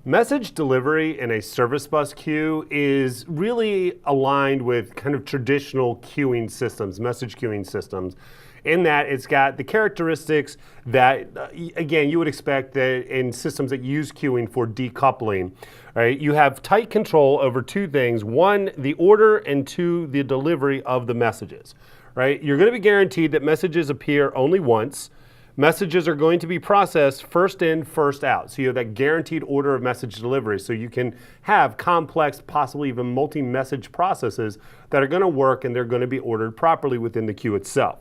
Message delivery in a service bus queue is really aligned with kind of traditional queuing systems, message queuing systems, in that it's got the characteristics that, again, you would expect that in systems that use queuing for decoupling. Right? You have tight control over two things: one, the order, and two, the delivery of the messages. Right? You're going to be guaranteed that messages appear only once. Messages are going to be processed first in, first out. So you have that guaranteed order of message delivery. So you can have complex, possibly even multi-message processes that are going to work, and they're going to be ordered properly within the queue itself.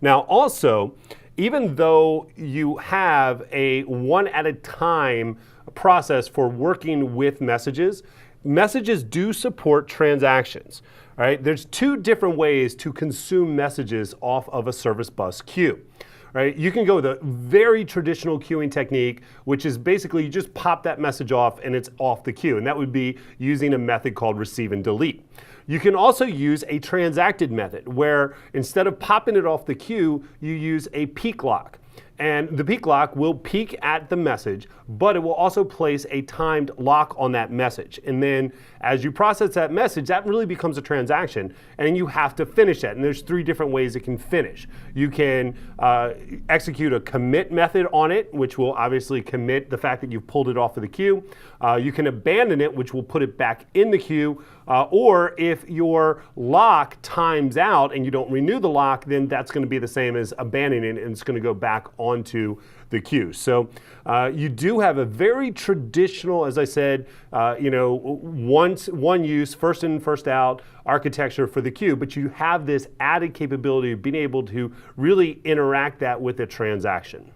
Now also, even though you have a one at a time process for working with messages, messages do support transactions. All right? There's two different ways to consume messages off of a service bus queue. Right? You can go with a very traditional queuing technique, which is basically you just pop that message off and it's off the queue. And that would be using a method called receive and delete. You can also use a transacted method where instead of popping it off the queue, you use a peak lock. And the peak lock will peak at the message, but it will also place a timed lock on that message. And then as you process that message, that really becomes a transaction, and you have to finish that. And there's three different ways it can finish. You can execute a commit method on it, which will obviously commit the fact that you've pulled it off of the queue. You can abandon it, which will put it back in the queue. Or if your lock times out and you don't renew the lock, then that's going to be the same as abandoning it, and it's going to go back onto the queue. So you do have a very traditional, as I said, one use, first in, first out architecture for the queue, but you have this added capability of being able to really interact that with a transaction.